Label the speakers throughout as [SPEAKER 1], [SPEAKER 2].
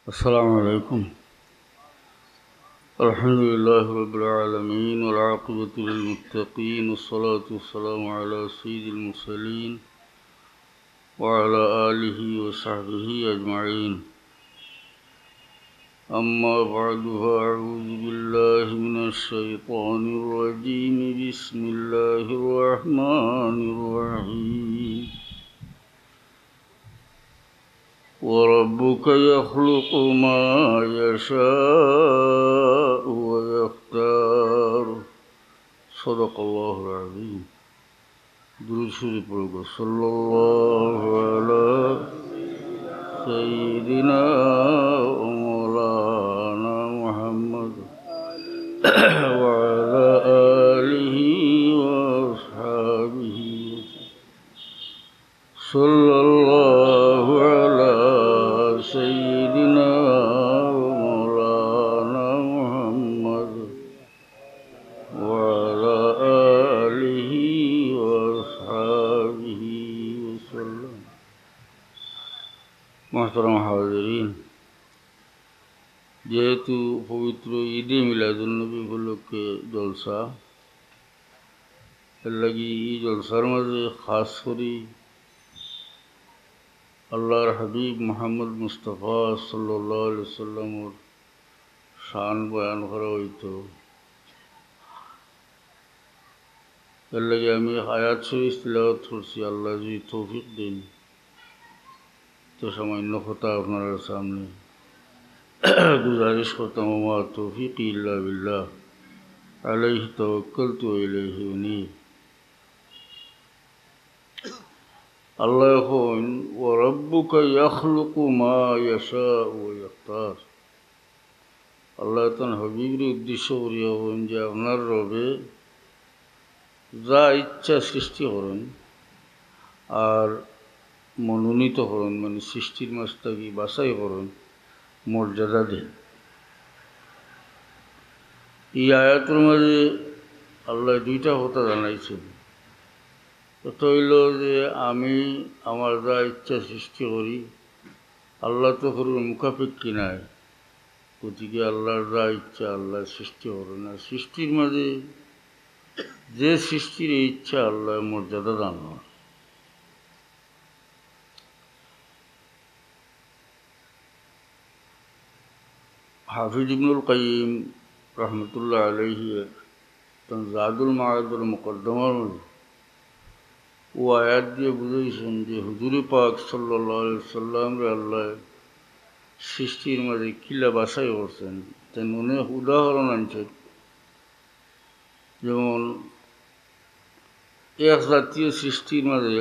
[SPEAKER 1] السلام عليكم. الحمد لله رب العالمين والعاقبة للمتقين والصلاة والسلام على سيد المرسلين وعلى آله وصحبه أجمعين. أما بعد فأعوذ بالله من الشيطان الرجيم. بسم الله الرحمن الرحيم. وربك يخلق ما يشاء ويختار. صدق الله العظيم. درود شریف پڑھو. صلی اللہ علی سیدنا مولانا محمد وعلى آله وأصحابه. صلی اللہ علی سيدنا ومولانا محمد وعلى آله وأصحابه وسلم. محترم حاضرین, যেহেতু পবিত্র ঈদে মিলাদুন্নবী উপলক্ষে জলসা, এর লাগি এই জলসার মাঝে খাস করি আল্লাহর হাবিব মোহাম্মদ মুস্তফা সাল্লাল্লাহু আলাইহি ওয়াসাল্লামের শান বয়ান করা হইতো। এর লাগে আমি আয়াত শরীফ তিলাওয়াত করছি। আল্লাহ যদি তৌফিক দেন তো সামান্য কথা আপনার সামনে গুজারিশ করতাম। ওয়া তৌফিক ইল্লা বিল্লাহ আলাইহি তাওয়াক্কালতু ওয়া ইলাইহি উনীব। আল্লাহ এখন ওয়া রাব্বুকা ইয়াখলুকু মা ইয়াশাউ ওয়া ইয়াখতার। আল্লাহ তান হাবিবের উদ্দেশ্য করিয়া হন যে আপনার রবে যা ইচ্ছা সৃষ্টি করেন আর মনোনীত করেন, মানে সৃষ্টির মাঝ থাকি বাছাই করেন, মর্যাদা দেন। এই আয়াতের মাঝে আল্লাহ দুইটা কথা জানাইছেন। তো হইল যে আমি আমার যা ইচ্ছা সৃষ্টি করি, আল্লাহ তো করুন মুখাপেক্ষী নাই। গতিকে আল্লাহর যা ইচ্ছা আল্লাহ সৃষ্টি করেন। না সৃষ্টির মাঝে যে সৃষ্টির ইচ্ছা আল্লাহ মর্যাদা দান হয়। হাফিজ ইবনুল কাইয়িম রহমতুল্লাহ আলাইহি জাদুল মাআদুল মুকদ্দমার মধ্যে ও আয়াত দিয়ে বুঝাইছেন যে হুজুরে পাক সাল্লাল্লাহু আলাইহি ওয়াসাল্লাম রে আল্লাহ সৃষ্টির মাঝে কিলা বাছাই করছেন। তেন অনেক উদাহরণ আনছেন। যেমন এক জাতীয় সৃষ্টির মাঝে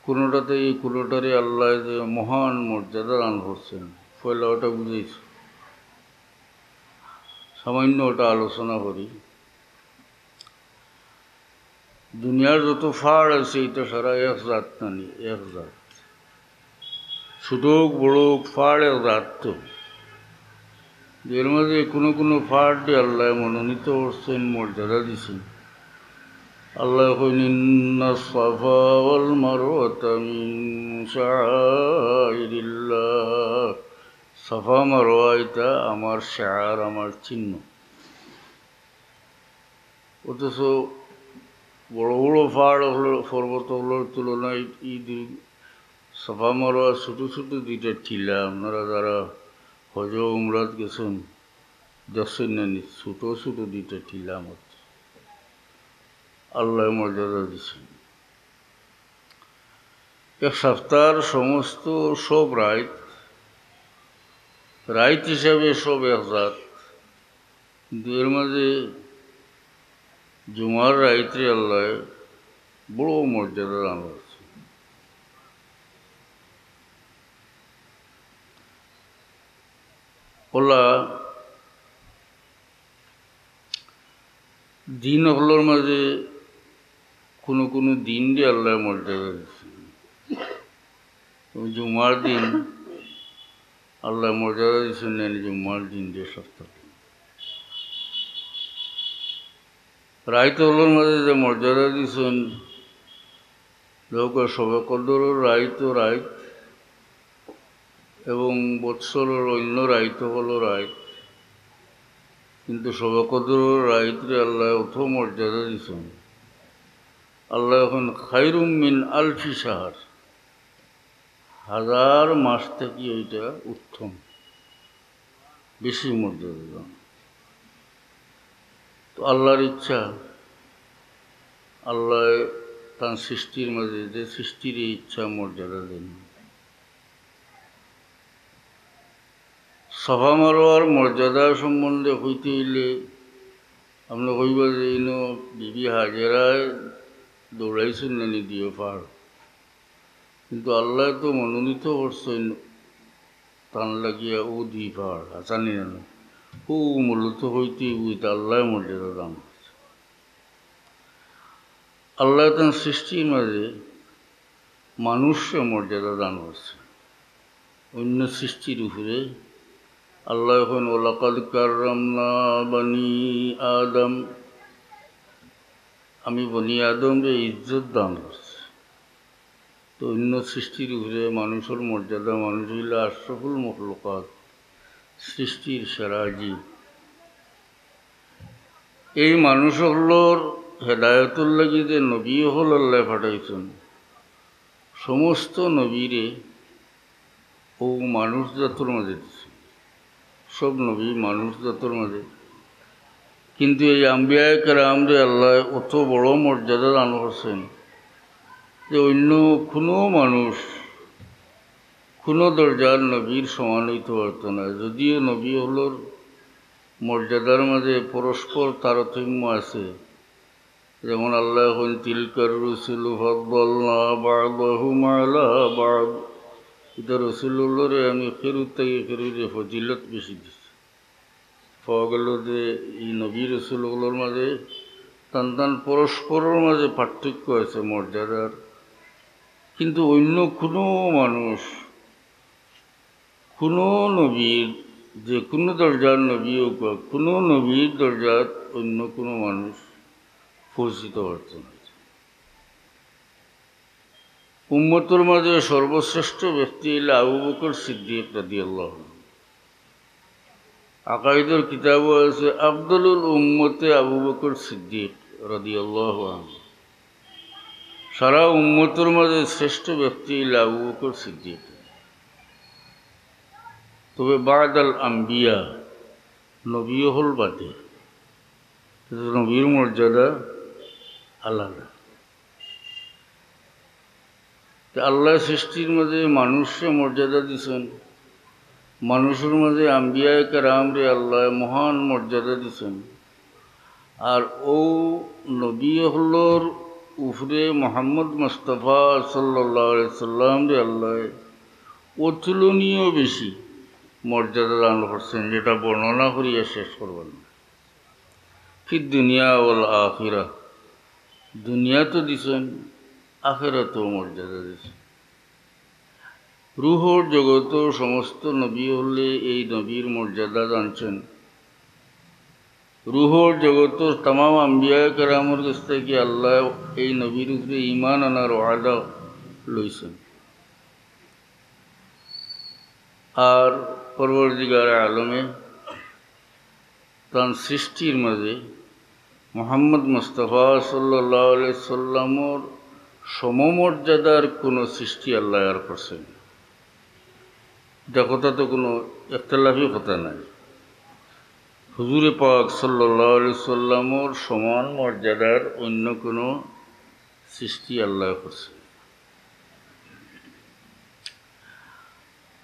[SPEAKER 1] কোনোটাতে এই কোনোটারে আল্লাহ যে মহান মর্যাদা দান করছেন, পয়লা ওটা বুঝেছি। সামান্য ওটা আলোচনা করি। দুনিয়ার যত ফাড় আছে এটা সারা এক জাত নানি, এক জাত। ছোট বড় ফাড় এক জাত। তো এর মাঝে কোনো কোনো ফাড় দিয়ে আল্লাহ মনোনীত করছেন, মর্যাদা দিছেন। আল্লাহ কইন ইন্না সাফা ওয়াল মারওয়াতা মিন শাআইরিল্লাহ। সাফা মারওয়া এটা আমার শাআর, আমার চিহ্ন। অথচ বড় বড় পাহাড় পর্বতগুলোর তুলনায় এই সাফা মারওয়া ছোটো ছোটো দুইটা টিলা। আপনারা যারা হজ উমরাত গেছেন দেখছেন না, ছোটো ছোটো দুইটা টিলা মাত্র আল্লাহ মর্যাদা দিচ্ছেন। এক সপ্তাহের সমস্ত সব রাইত হিসাবে সব এক জাত। এর মাঝে জুমার রাইতে আল্লাহ বড় মর্যাদা দান করছে। ওলা দিন হলোর মাঝে কোনো কোনো দিন দিয়ে আল্লাহ মর্যাদা দিচ্ছে। জুমার দিন আল্লাহ মর্যাদা দিচ্ছেন না, জুমার দিন দিয়ে সপ্তাহ। রাইতে হলোর মাঝে যে মর্যাদা দিচ্ছেন, লোক সবে কদর রাইত রাইত এবং বৎসরের অন্য রাইত হলো রাইত, কিন্তু সবে কদর রাইতরে আল্লাহ অত মর্যাদা দিছেন। আল্লাহ এখন খায়রুম মিন আলফি শাহর, 1000 মাস থেকে ওইটা উত্তম, বেশি মর্যাদা। তো আল্লাহর ইচ্ছা, আল্লাহ তার সৃষ্টির মাঝে যে সৃষ্টির ইচ্ছা মর্যাদা দেন। সাফা মারোয়ার মর্যাদা সম্বন্ধে হইতে হইলে আমরা কইবা যে বিবি হাজেরায় দৌড়াইছেন না নিদিও পার, কিন্তু আল্লাহ তো মনোনীত করছেন টান লাগিয়া ও দুই পার হাসানি না ও মূলত হইতে উইতে আল্লাহ মর্যাদা দান করছে। আল্লাহ তার সৃষ্টির মাঝে মানুষকে মর্যাদা দান করছে অন্য সৃষ্টির উপরে। আল্লাহ এখন ওয়ালাকাদ কাররামনা বনি আদম, আমি বনি আদমকে ইজ্জত দান করছি। তো অন্য সৃষ্টির উপরে মানুষের মর্যাদা, মানুষ হইলে আশরাফুল মখলুকাত, সৃষ্টির সেরা জীব। এই মানুষ হলোর হেদায়তুর লাগি যে নবী হল আল্লাহ পাঠাইছেন, সমস্ত নবীরে ও মানুষ জাতর মাঝে দিচ্ছে, সব নবী মানুষ জাতর মাঝে। কিন্তু এই আম্বিয়ায়ে কেরামরে আল্লাহ অত বড় মর্যাদা দান করছেন যে অন্য কোনো মানুষ কোনো দরজার নবীর সমান হইতে পারত না। যদিও নবী হলোর মর্যাদার মাঝে পরস্পর তারতম্য আছে, যেমন আল্লাহ এখন তিলকার রসুলু ফাদ্দালনা বা'দাহুম আলা বা'দ, এটা রসুলুল্লাহরে আমি ফেরুর থেকে ফেরুরে ফজিলত বেশি দিচ্ছি। পাওয়া গেল যে এই নবী রসুলগুলোর মাঝে টান পরস্পরের মাঝে পার্থক্য আছে মর্যাদার, কিন্তু অন্য কোনো মানুষ কোনো নবীর, যে কোনো দরজার নবী হোক, কোনো নবীর দরজাত অন্য কোনো মানুষ পরিচিত পারত না। উম্মতের মাঝে সর্বশ্রেষ্ঠ ব্যক্তি হইলে আবু বকর সিদ্দিক রাদিয়াল্লাহু আনহু। আকাইদের কিতাবও আছে আফদলুল উম্মতে আবু বকর সিদ্দিক রাদিয়াল্লাহু আনহু। সারা উম্মতের মাঝে শ্রেষ্ঠ ব্যক্তি হইলে আবু বকর সিদ্দিক। তবে বাদাল আম্বিয়া, নবী হল বাদে, নবীর মর্যাদা আলাদা। আল্লাহ সৃষ্টির মাঝে মানুষকে মর্যাদা দিছেন, মানুষের মাঝে আম্বিয়ায়ে কেরামরে আল্লাহ মহান মর্যাদা দিছেন। আর ও নবী হলোর উপরে মোহাম্মদ মুস্তাফা সাল্লাল্লাহু আলাইহি সাল্লামরে আল্লাহ অতুলনীয় বেশি মর্যাদা দান করছেন, যেটা বর্ণনা করিয়া শেষ করবেন না। ফিদ দুনিয়া ওয়াল আখিরা, দুনিয়া তো দিছেন, আখিরাতেও মর্যাদা দিছেন। রুহর জগত সমস্ত নবী হলে এই নবীর মর্যাদা জানছেন। রুহর জগত তামাম আম্বিয়ায়ে কেরামের কাছ থেকে আল্লাহ এই নবীর উপরে ঈমান আনার ওয়াদা লইছেন। আর পরবর্তীকার আলমে তার সৃষ্টির মাঝে মোহাম্মদ মুস্তাফা সাল্লাল্লাহু আলাইহি সাল্লামর সমমর্যাদার কোনো সৃষ্টি আল্লাহ আর করছেন। এটা কথা তো কোনো ইখতিলাফি কথা নাই। হুজুরে পাক সাল্লাল্লাহু আলাইহি সাল্লামর সমান মর্যাদার অন্য কোনো সৃষ্টি আল্লাহ করছেন।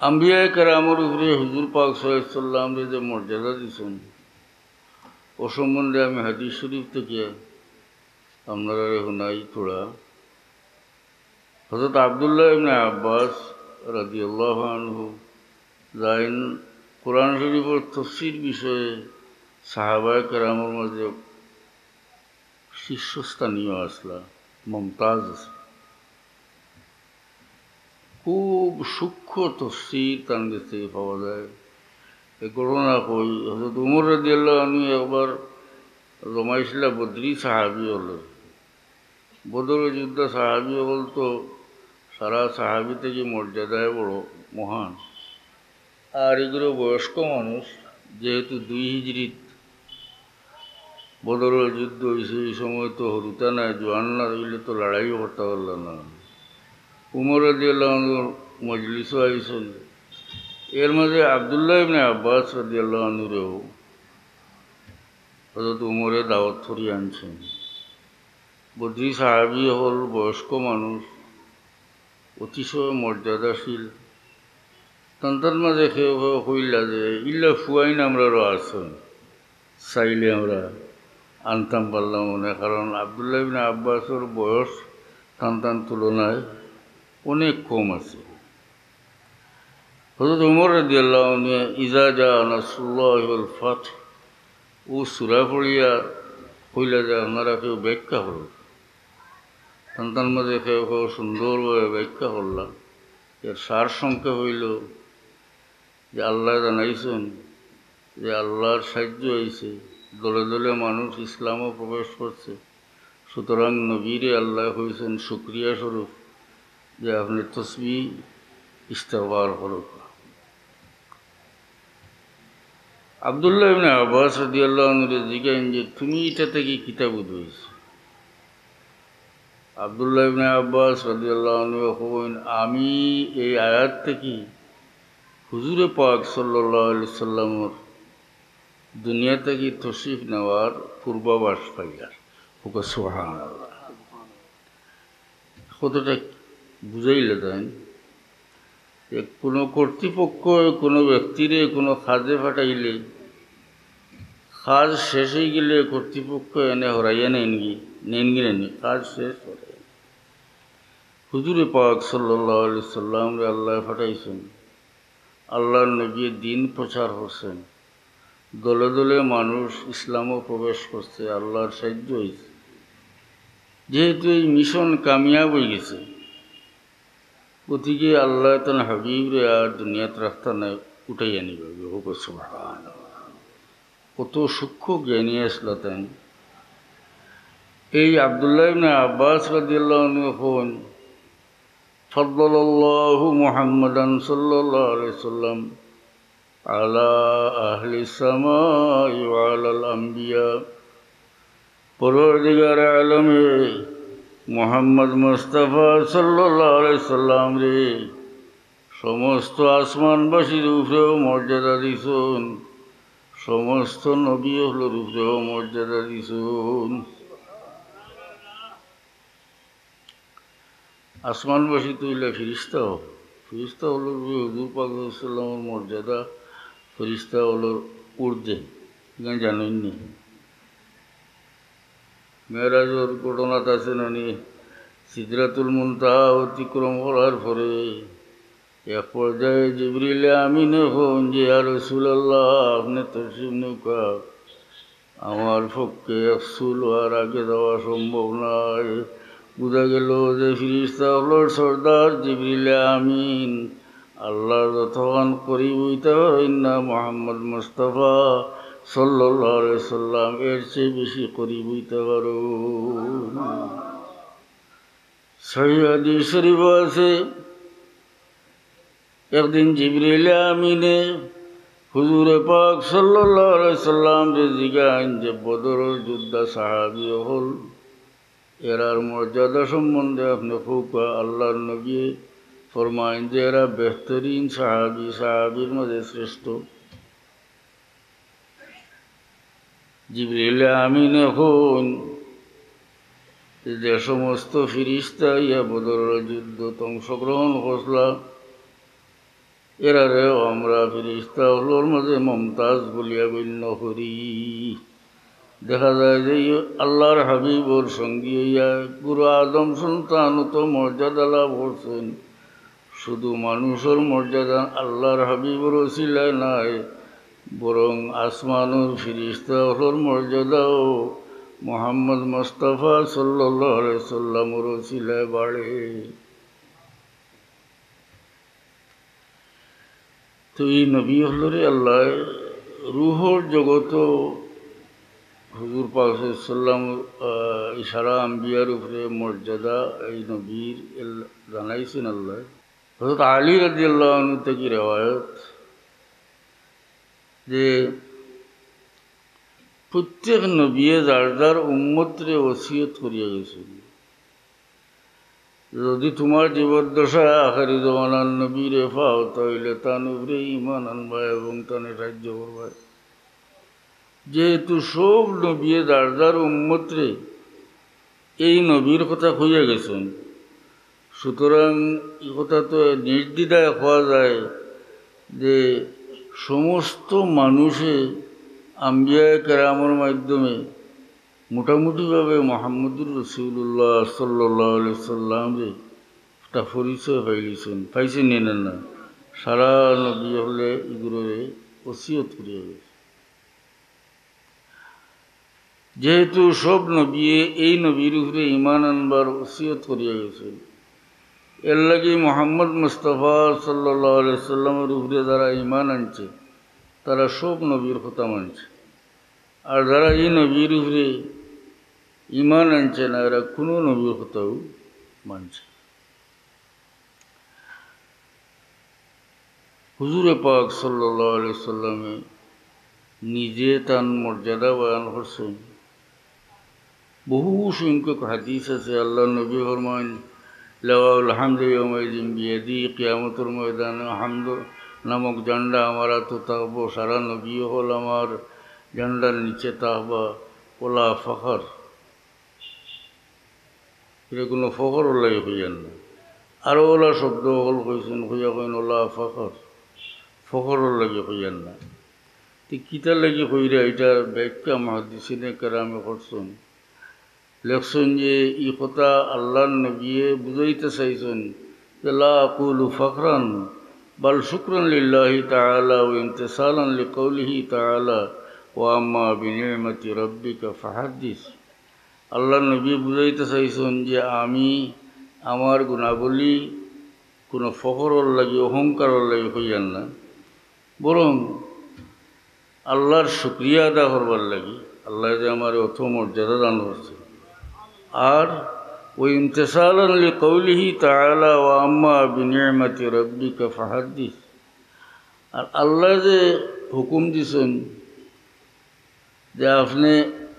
[SPEAKER 1] আম্বিয়ায়ে কেরামের উপরে হুজুর পাক সাল্লাল্লাহু আলাইহি সাল্লামরে যে মর্যাদা দিয়েছেন, ও সম্বন্ধে আমি হাদিস শরীফ থেকে আপনারা শোনাই থোড়া। হযরত আব্দুল্লাহ ইবনে আব্বাস রাদিয়াল্লাহু আনহু যাইন কোরআন শরীফের তাফসীর বিষয়ে সাহাবায়ে কেরামের মাঝে শীর্ষস্থানীয় আসলা, মমতাজ আছে। খুব সূক্ষ্ম তাফসীর তার কাছ থেকে পাওয়া যায়। এই ঘটনা কই, হযরত উমর রাদিয়াল্লাহু আনহু একবার জমাইছিলা বদরি সাহাবি হল, বদর যুদ্ধ সাহাবি হল তো সারা সাহাবি থেকে মর্যাদায় বড় মহান। আর এগুলো বয়স্ক মানুষ, যেহেতু 2 হিজরিত বদরের যুদ্ধ হয়েছে, এই সময় তো হরুতা নাই, জোয়ান না রইলে তো লড়াইও করতে পারল না। উমর রাদিয়াল্লাহু আনহুর মজলিসও আইসল। এর মাঝে আবদুল্লাহ ইবনে আব্বাস রাদিয়াল্লাহু আনহুরেও হযরত উমরে দাওয়াত করিয়ে আনছেন। বদরি সাহাবি হল বয়স্ক মানুষ, অতিশয় মর্যাদাশীল। তার মাঝে কেউ কেউ কইলা যে ইল্লা ফুয়াইন আমরারও আছেন, চাইলে আমরা আনতাম পারলাম মনে, কারণ আবদুল্লাহ ইবনে আব্বাসের বয়স তার তুলনায় অনেক কম আছে। হযরত উমর রাদিয়াল্লাহু আনহু ইজা জা নাসরুল্লাহি ওয়াল ফাত ও সূরা পড়িয়া কইলা যে আপনারা কেউ ব্যাখ্যা হল। তার মাঝে কেউ কেউ সুন্দরভাবে ব্যাখ্যা করলাম। এর সার সংক্ষেপ হইল যে আল্লাহ জানাইছেন যে আল্লাহর সাহায্য হয়েছে, দলে দলে মানুষ ইসলামও প্রবেশ করছে। সুতরাং নবীরে আল্লাহ হয়েছেন শুকরিয়া স্বরূপ যে আপনি তসবিহ ইস্তেগফার করুক। আবদুল্লাহ ইবনে আব্বাস রাদিয়াল্লাহু আনহু জিজ্ঞাসা যে তুমি এটা থেকে কিতাব বুঝাইছ? আবদুল্লাহ ইবনে আব্বাস রাদিয়াল্লাহু আনহু কইন, আমি এই আয়াত থেকে হুজুরে পাক সাল্লাল্লাহু আলাইহি সাল্লামের দুনিয়া থেকে তশরিফ নেওয়ার পূর্বাভাস পাইলাম। সুবহানাল্লাহ, কতটা বুঝাইলে দেন যে কোনো কর্তৃপক্ষ কোনো ব্যক্তিরে কোনো কাজে ফাটাইলে কাজ শেষ হয়ে গেলে কর্তৃপক্ষ এনে হরাইয়া নেনগি কাজ শেষ করে। হুজুরে পাক সাল্লাল্লাহু আলাইহি সাল্লাম রে আল্লাহ ফাটাইছেন, আল্লাহর নবী দিন প্রচার করছেন, দলে দলে মানুষ ইসলামও প্রবেশ করছে, আল্লাহর সাহায্য হয়েছে। যেহেতু এই মিশন কামিয়াব হয়ে গেছে, গতিকে আল্লাহ তান হাবিবরে আর দুনিয়াত রাখতে নাই, উঠাইয়া নিবে। সুবহানাল্লাহ, কত সূক্ষ্ম জ্ঞানী আসলো তাই। এই আবদুল্লাহ ইবনে আব্বাস রাদিয়াল্লাহু আনহু কোন ফাদ্দালাল্লাহু মুহাম্মাদান সাল্লাল্লাহু আলাইহি সাল্লাম আলা আহলি সামাই ওয়া আলাল আম্বিয়া। পরওয়ারদিগার আলমে মুহাম্মদ মুস্তাফা সাল্লাল্লাহু আলাইহি সাল্লাম রে সমস্ত আসমানবাসীর উপরেও মর্যাদা দিছুন, সমস্ত নবী হলোর উপরেও মর্যাদা দিছুন। আসমানবাসী তৈলা ফিরিস্তা হোক, ফিরিস্তা হল হুজুর পাক সাল্লামের মর্যাদা, ফিরিস্তা হল ঊর্ধ্বে, এখানে জানেননি। মেরাজের ঘটনাতে আছেন উনি সিদরাতুল মুনতাহা অতিক্রম করার পরে এক পর্যায়ে জিবরিল আমিন হন যে ইয়া রাসূলুল্লাহ আপনি তশরিফ নৌকা, আমার পক্ষে একসুল আর আগে যাওয়া সম্ভব নয়। বোঝা গেল যে ফিরিস্তা হলোর সর্দার জিবরিল আমিন, আল্লাহর যতক্ষণ করিব হইতে পারেন না মুহাম্মদ মুস্তাফা সাল্লাল্লাহু আলাইহি সাল্লাম এর চেয়ে বেশি করিব হইতে পারো। সহিহ হাদিস শরীফ আছে, একদিন জিবরিল আমিনে হুজুরে পাক সাল্লাল্লাহু আলাইহি সাল্লাম যে জিজ্ঞাসা যে বদরের যোদ্ধা সাহাবী হল এরার মর্যাদা সম্বন্ধে আপনি খুব আল্লাহর নবী ফরমাইন যে এরা বেহতরিন সাহাবী, সাহাবীর মধ্যে শ্রেষ্ঠ। জিবরিল আমিন এখন যে সমস্ত ফিরিস্তা ইয়া বদরের যুদ্ধ অংশগ্রহণ করলা এরারেও আমরা ফিরিস্তা হলোর মাঝে মমতাজ বলিয়া গণ্য করি। দেখা যায় যে আল্লাহর হাবিবর সঙ্গী হইয়া গুরু আদম সন্তান তো মর্যাদা লাভ করছেন। শুধু মানুষের মর্যাদা আল্লাহর হাবিবর ওসিলায় নাই, বরং আসমানুর ফিরিস্তা হলোর মর্যাদাও মুহাম্মদ মুস্তাফা সাল্লাল্লাহু আলাইহি সাল্লামের ওসিলায় বাড়ে। তো এই নবী হলরে আল্লাহ রুহর জগত হুজুর পাক সাল্লাম ইশারা আম্বিয়ার উপরে মর্যাদা এই নবীর জানাইছেন আল্লাহ। হযরত আলী রাদিয়াল্লাহু আনহু থেকে রেওয়ায়ত, যে প্রত্যেক নবিয়ে যার যার উম্মতরে ওসিয়ত করিয়া গেছেন, যদি তোমার জীবদ্দশায় আখেরি জমানার নবীরে পাও তাহলে তার উপরে ঈমান আনবা এবং তানে সাহায্য করবা। যেহেতু সব নবিয়ে যার যার উম্মতরে এই নবীর কথা কইয়া গেছেন, সুতরাং এই কথা তো নির্দ্বিধায় হওয়া যায় যে সমস্ত মানুষে আম্বিয়া কেরামের মাধ্যমে মোটামুটিভাবে মুহাম্মদুর রাসূলুল্লাহ সাল্লাল্লাহু আলাইহি সাল্লাম যে একটা পরিচয় পাইছেন, পাইছেন না? সারা নবী হলে এগুলোরে ওসিয়ত করিয়া গেছে। যেহেতু সব নবী এই নবীর উপরে ঈমান আনবার ওসিয়ত করিয়া গেছেন, এর লাগি মুহাম্মদ মুস্তাফা সাল্লাল্লাহু আলাইহি সাল্লামের উপরে যারা ঈমান আনছে তারা সব নবীর কথা মানছে, আর যারা এই নবীর উপরে ঈমান আনছে না এরা কোনো নবীর কথাও মানছে। হুজুরে পাক সাল্লাল্লাহু আলাইহি সাল্লামে নিজে তার মর্যাদা বয়ান করছেন। বহু সংখ্যক হাদিস আছে, আল্লাহ নবী ফরমান লাওয়াল হামদু ইয়াউমাইযিন বিয়াদি, কিয়ামতের ময়দানে হামদ নামক ঝান্ডা আমার হাতে থাকবো, সারা নবী হল আমার ঝান্ডার নিচে থাকবা। ওলা ফখর, এটা কোনো ফখর লাগে হইয়ান না। আরও ওলা শব্দ হল কইছেন, হইয়া কইন ওলা ফখর, ফখরের লাগে হইয়ান না। তো কিতার লাগে হইরা এটার ব্যাখ্যা মুহাদ্দিসিনে কেরামে করছেন, লেখছেন যে এই কথা আল্লাহর নবিয়ে বুঝাইতে চাইছেন যে লা আকুলু ফখরান বাল শুকরান লিল্লাহি তাআলা ওয়া ইমতিসালান লিকাউলিহি তাআলা ওয়া আম্মা বিনি'মাতি রাব্বিকা ফাহাদ্দিস। আল্লাহর নবী বুঝাইতে চাইছেন যে আমি আমার গুণাবলী কোনো ফখরের লাগে অহংকারের লাগে হইয়ান না, বরং আল্লাহর শুকরিয়া আদা করবার লাগি, আল্লাহ যে আমার অত মর্যাদা দান করছে, আর ওই ইমতিসালান লিকাউলিহি তাআলা ওয়া আম্মা বিনি'মাতি রাব্বিকা ফাহাদ্দিস। আর আল্লাহ যে হুকুম দিছেন যে আপনি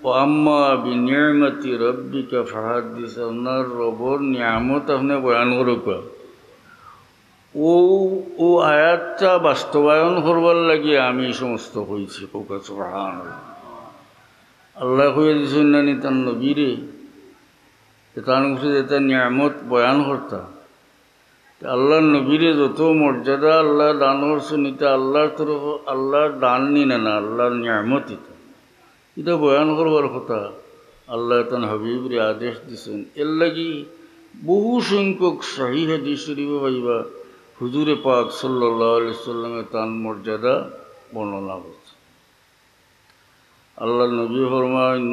[SPEAKER 1] ওয়া আম্মা বিনি'মাতি রাব্বিকা ফাহাদ্দিস, আপনার রবের নিয়ামত আপনি বয়ান করুক, ও আয়াতটা বাস্তবায়ন করবার লাগি আমি সমস্ত হয়েছি। সুবহানাল্লাহ। আল্লাহ কইয়া দিছেন নানি তার নবীরে তার উপরে যেটা নিয়ামত বয়ান করতা, আল্লাহর নবীরে যত মর্যাদা আল্লাহ দান করছেন এটা আল্লাহর তরফ, আল্লাহর দান নিনা না, আল্লাহর নিয়ামত এটা বয়ান করবার কথা আল্লাহ তার হাবিবরে আদেশ দিছেন। এর লাগি বহু সংখ্যক সহিহ হাদিস শরীফে পাইবা হুজুরে পাক সাল্লাল্লাহু আলাইহি সাল্লামে তার মর্যাদা বর্ণনা করছে। আল্লাহ নবী ফরমান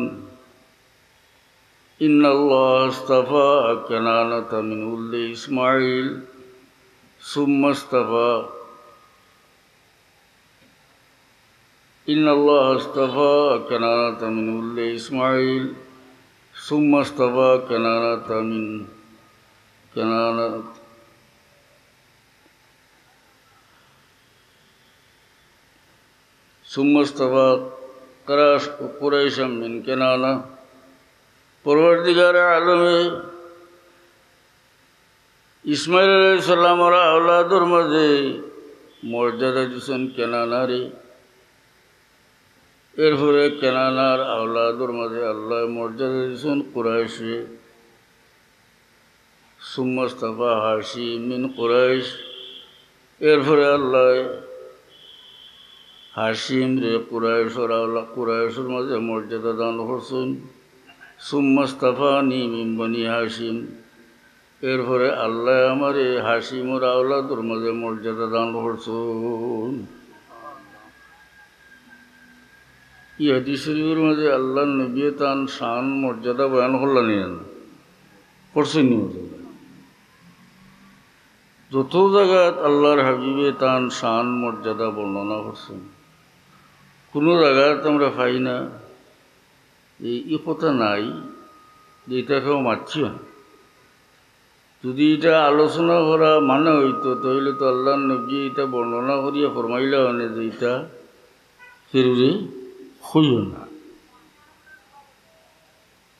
[SPEAKER 1] ইন্নাল্লাহ আস্তাফা কানানাতা মিন উল্দি ইসমাঈল সুম্মা আস্তাফা ইন্নাল্লাহ আস্তাফা কানানাতা মিন উল্দি ইসমাঈল সুম্মা আস্তাফা কানানাতা মিন কানানাত সুম্মা আস্তাফা কুরাইশাম মিন কানানা। পরবর্তীকারে আলমে ইসমাইল আলাইহিস সালামের আওলাদের মাঝে মর্যাদা দিয়েছেন কেনানারে, এরপরে কেনানার আওলাদের মাঝে আল্লাহ মর্যাদা দিয়েছেন কুরাইশে। সুম্মা ইস্তাফা হাশিম মিন কুরাইশ, এরপরে আল্লাহ হাশিম রে কুরাইশের মাঝে মর্যাদা দান করছেন। সুম্মা ইস্তাফানি মিন বনি হাশিম, এরপরে আল্লাহ আমার হাশিমের আওলাদের মাঝে মর্যাদা দান করছেন। এই হাদিস শরীফের মাঝে আল্লাহ নবী তান শান মর্যাদা বয়ান করলেন করছেন। যত জায়গাত আল্লাহর হাবিবে তান শান মর্যাদা বর্ণনা করছেন, কোনো জায়গাত আমরা পাই না এই কথা নাই যে এটা কেউ মারছি না। যদি এটা আলোচনা করা মানে হইতো তাহলে তো আল্লাহ নবী এটা বর্ণনা করিয়া ফরমাইলা মানে যে এটা কেউরে হইও না।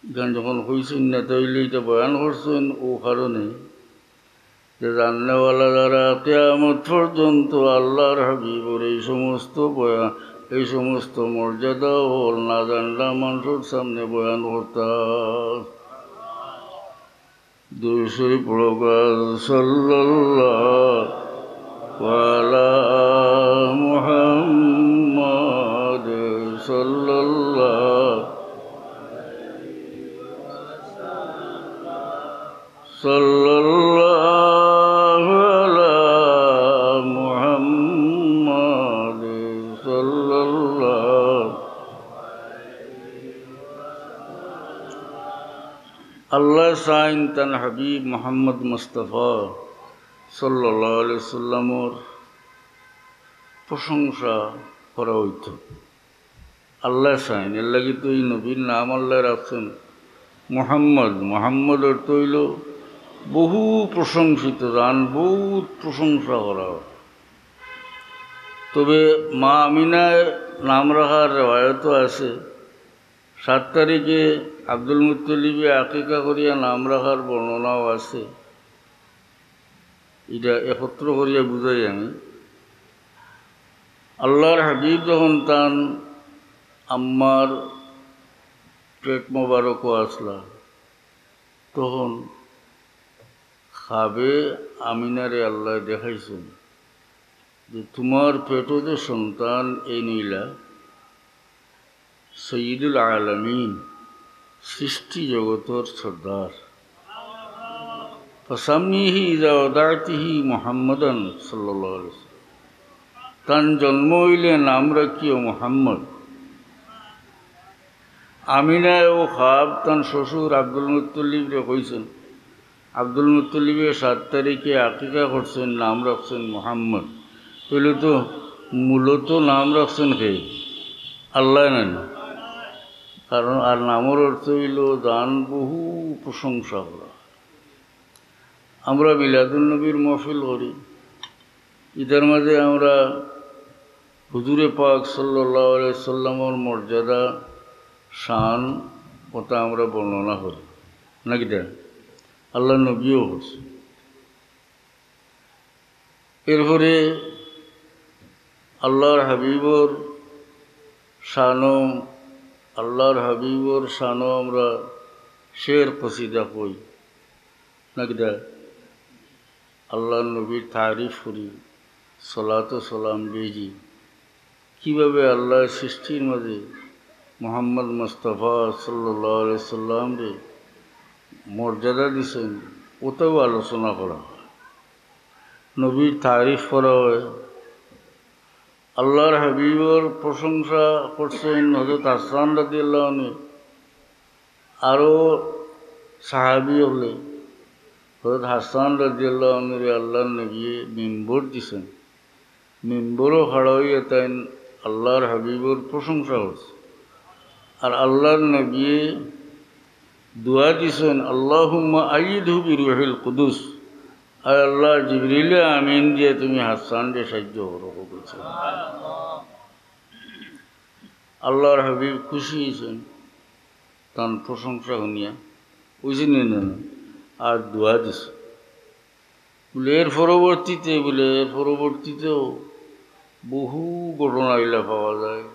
[SPEAKER 1] গান যখন হইছেন না তাইলে এটা বয়ান করছেন ও কারণে যে জাননেওয়ালা যারা কিয়ামত পর্যন্ত আল্লাহর হাবিবর এই সমস্ত বয়ান, এই সমস্ত মর্যাদা হল না জানলা মানুষের সামনে বয়ান করতাম। দুইশরি পড়গাল সাল্লাল্লাহু আলা মুহাম্মাদ সাল্লাল্লাহু আলা মুহাম্মাদ সাল্লাল্লাহু। আল্লাহ সাইন তান হাবিব মোহাম্মদ মুস্তাফা সাল্লাল্লাহু আলাইহি সাল্লামর প্রশংসা করা হইত। আল্লাহ সাইন এর লাগি তো এই নবীর নাম আল্লাহ রাখছেন মোহাম্মদ। মোহাম্মদ অর্থ হইল বহু প্রশংসিত, জান বহুত প্রশংসা করা। তবে মা আমিনায় নাম রাখার রেওয়ায়তও আছে। 7 তারিখে আব্দুল মুত্তলিবে আকিকা করিয়া নাম রাখার বর্ণনাও আছে। এটা একত্র করিয়া বুঝাই আমি। আল্লাহর হাবিব যখন তান আম্মার পেট মোবারকও আসলা, তখন খাবে আমিনারে আল্লাহ দেখাইছেন যে তোমার পেটও যে সন্তান এই নীলা সৈয়দুল আলামিন, সৃষ্টি জগতর সর্দার। ফাসাম্মিহি ইযা ওয়াদাতিহি মুহাম্মাদান সাল্লাল্লাহু আলাইহি ওয়াসাল্লাম, তান জন্ম হইলে নাম রাখিও মুহাম্মদ। আমিনায় ও খাব তান শ্বশুর আব্দুল মুত্তলিবরে কইছেন। আব্দুল মুত্তলিবে 7 তারিখে আকিকা করছেন, নাম রাখছেন মুহাম্মদ। তাহলে তো মূলত নাম রাখছেন কে? আল্লাহ না। কারণ আর নামের অর্থ হইল দান বহু প্রশংসা করা। আমরা মিলাদুন নবীর মহফিল করি, ইতার মাঝে আমরা হুজুরে পাক সাল্লাল্লাহু আলাইহি সাল্লামের মর্যাদা শান কথা আমরা বর্ণনা করি নাকি দেন? আল্লাহ নবীও করছে। এরপরে আল্লাহর হাবিবর শানও, আল্লাহর হাবিবর শানও আমরা শের কসিদা কই নাকি দেয়? আল্লাহর নবীর তারিফ করি, সলাত ও সালাম বেজি। কীভাবে আল্লাহ সৃষ্টির মাঝে মোহাম্মদ মুস্তাফা সাল্লাল্লাহু আলাইহি সাল্লাম রে মর্যাদা দিছেন, ওটাও আলোচনা করা হয়, নবীর তারিফ করা হয়। আল্লাহর হাবিবর প্রশংসা করছেন হযরত হাসান রাদিয়াল্লাহু আনহু। আরও সাহাবী হলে হযরত হাসান রাদিয়াল্লাহু আনহুরে আল্লাহর নবী মিম্বর দিছেন, মিম্বরও খাড়া হইয়া তাই আল্লাহর হাবিবর প্রশংসা করছে। আর আল্লাহর নবী দোয়া দিছেন, আল্লাহুম্মা আইয়িদহু বিরূহিল কুদুস, আয় আল্লাহ জিবরিলে আমিন দিয়ে তুমি হাসানকে সাহায্য করো। আল্লাহর হাবিব খুশি হয়েছেন তার প্রশংসা শুনিয়া, বুঝি না, আর দোয়া দিছে। বলে এর পরবর্তীতেও বহু ঘটনা এগুলা পাওয়া যায়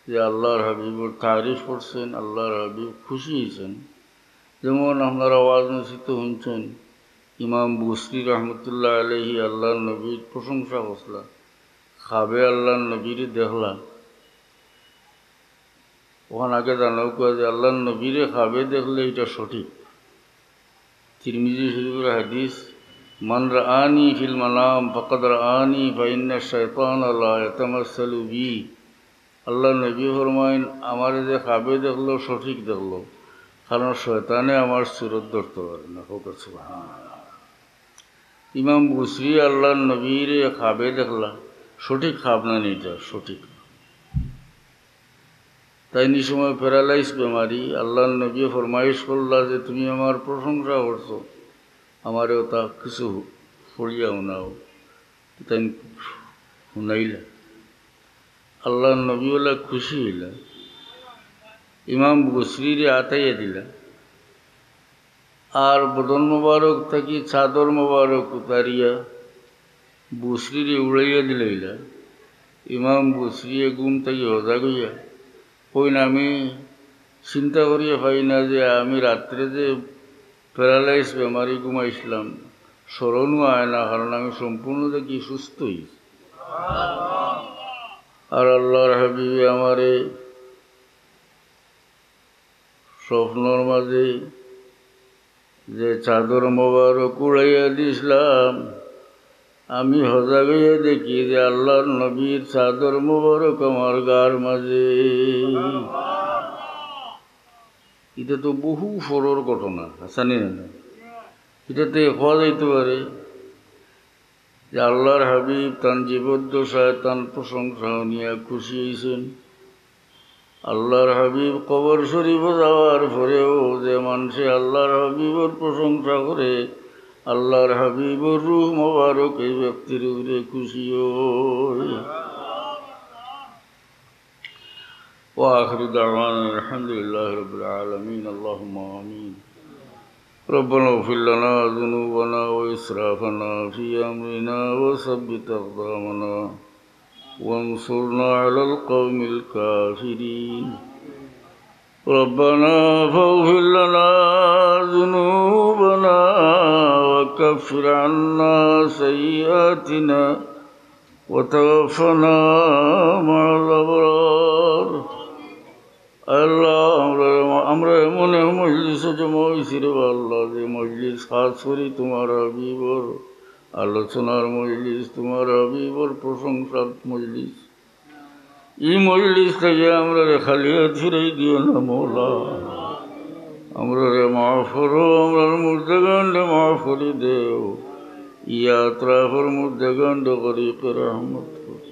[SPEAKER 1] যে আল্লাহর হাবিবর তারিফ করছেন, আল্লাহর হাবিব খুশি হয়েছেন। যেমন আপনারা আওয়াজ নসিত শুনছেন, ইমাম বুসরি রহমতুল্লাহ আলাইহি আল্লাহর নবীর প্রশংসা করলা, খাবে আল্লাহর নবীরে দেখলা। ওখানে আগে জানাও কয় যে আল্লাহর নবীরে খাবে দেখলে এটা সঠিক। তিরমিজি শরীফের হাদিস, মান রাআনি ফিল মানাম ফাকাদ রাআনি ফাইন্না শাইতানা লা ইয়াতামাসসালু বি। আল্লাহর নবী ফরমাইন, আমারে যে খাবে দেখলো সঠিক দেখলো, কারণ শয়তানে আমার সুরত ধরতে পারে না। সুবহানাল্লাহ। ইমাম বুসরি আল্লাহর নবীরে খাবে দেখলা, সঠিক খাব না এটা সঠিক। তাই নি সময় প্যারালাইজ বেমারি, আল্লাহর নবী ফরমাইশ করলা যে তুমি আমার প্রশংসা করছো, আমারেও তা কিছু ফরিয়া শোনাও। তাই শুনাইলা। আল্লাহ নবীওয়ালা খুশি হইলা ইমাম বুসরিরে আতাইয়া দিলা আর বদন মোবারক থাকি চাদর মোবারক উতারিয়া বুসরিরে উড়াইয়া দিলাইলা ইমাম বুসরিয়ে ঘুম থাকি হজা গইয়া কইন আমি চিন্তা করিয়া পাই না যে আমি রাত্রে যে প্যারালাইজ বেমারি ঘুমাইছিলাম স্মরণও আয় না, কারণ আমি সম্পূর্ণ দেখি সুস্থ হইছি। আর আল্লাহর হাবিবে আমারে স্বপ্নর মাঝে যে চাদর মোবারক উড়াইয়া দিছিলাম আমি হজা গিয়ে দেখি যে আল্লাহর নবীর চাদর মোবারক আমার গার মাঝে। এটা তো বহু ফরর ঘটনা, জানি না এটাতে হওয়া যাইতে পারে যে আল্লাহর হাবিব তান জীবদ্দশায় তান প্রশংসা নিয়ে খুশি হয়েছেন। আল্লাহর হাবিব কবর শরীফ যাওয়ার পরেও যে মানুষে আল্লাহর হাবিবর প্রশংসা করে আল্লাহর হাবিবর রূহ মোবারক এই ব্যক্তির উপরে খুশি হয়। وآخر دعوانا الحمد لله رب العالمين اللهم آمين ربنا اغفر لنا ذنوبنا وإسرافنا في أمرنا وثبت أقدامنا وانصرنا على القوم الكافرين ربنا فاغفر لنا ذنوبنا وكفر عنا سيئاتنا وتوفنا مع الأبرار। আল্লাহ আমরা এমন মজলিসে জমা হয়েছি রে আল্লাহ, যে মজলিস খাস করি তোমার হাবিবর আলোচনার মজলিস, তোমার হাবিবর প্রশংসার মজলিস। এই মজলিস থেকে আমরা রে খালি হাত ফিরাই দিও না মৌলা, আমরা রে মাফ করো, আমরার মুর্দেগান্ডে মাফ করি দেও, ইয়াত্রাফর মুর্দেগান্ড করি রহমত করি।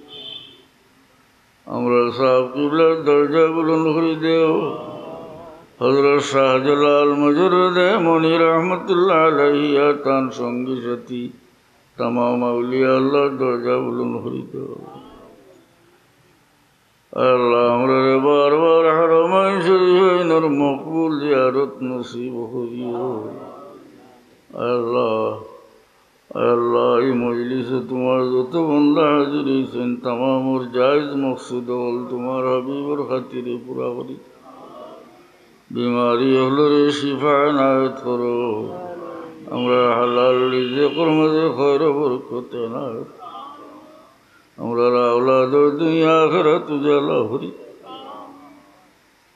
[SPEAKER 1] আমরা সাহেব কিবলার দরজা বুলন্দ করে দেও। হযরত শাহজালাল মজরুদে মনি রহমতুল্লাহ আলাইহি আর তার সঙ্গী সাথী তামাম আউলিয়া আল্লাহর দরজা বুলন্দ করে দেও। আল্লাহ আমরা বারবার হারমাইন শরীফের মকবুল জিয়ারত নসিব করিও। আল্লাহ আল্লাহ এই মজলিসে তোমার যত বন্দা হাজির হয়েছেন তামামর জায়েজ মকসুদ হল তোমার হাবিবর খাতিরে পুরা করি। বিমারি হলো রে শিফা নায়ত করো, আমরা হালাল রিজেকের মাঝে খয়র বরকত নায়ত, আমরা আওলাদর দুনিয়া আখিরাত উজালা করি।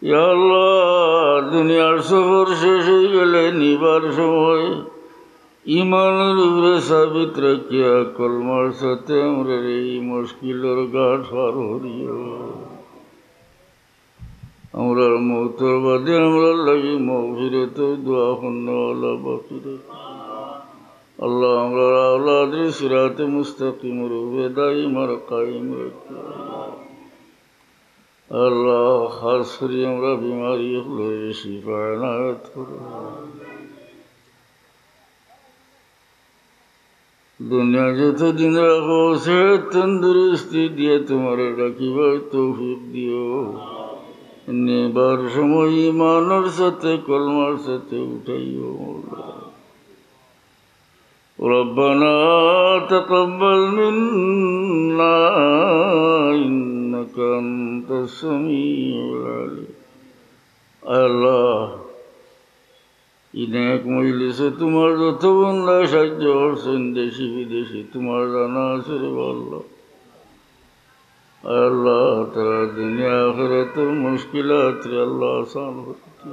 [SPEAKER 1] ইয়া আল্লাহ দুনিয়ার সফর শেষ হয়ে গেলে নিবার সময় ইমানের উপরে সাবিত রাখিয়া কলমার সাথে আমরা এই মুশকিলের ঘাট পার হরিও। আমরা মৌতর বাদে আমরা লাগি মগফিরাত দোয়া করনেওয়ালা বাকি রাখি। আল্লাহ আমরা আওলাদের সিরাতে মুস্তাকিমের উপরে দাইম আর কায়েম রাখি। আল্লাহ খাস করে আমরা বিমারি হলে শিফা এনায়েত করো। দুনিয়া যতদিন রাখো সে তন্দুরস্তি দিয়ে তোমার রাখিবার তৌফিক দিও। নেবার সময় ইমানের সাথে কলমার সাথে উঠাইও। রব্বানা তাকাব্বাল মিন্না ইন্নাকা আনতাস সামিউল আলিম। আল্লাহ ইনেক মজলিসে তোমার যত বন্ধা সাহায্য করছেন দেশি বিদেশি তোমার জানা আছে রে আল্লাহ। আল্লাহ তারা দুনিয়া আখিরাতের মুশকিলাত রে আল্লাহ আসান করতে।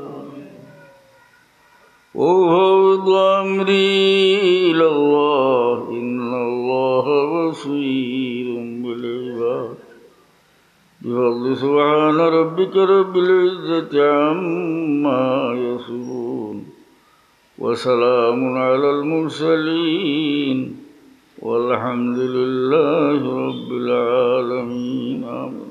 [SPEAKER 1] ও আমরি ইলাল্লাহ ইন্নাল্লাহা বাসীরুম বিল ইবাদ। বিফadli সুবহানা রাব্বিকা রাব্বিল ইজ্জাতি আম্মা ইয়াসিফুন وسلام على المرسلين والحمد لله رب العالمين آمين.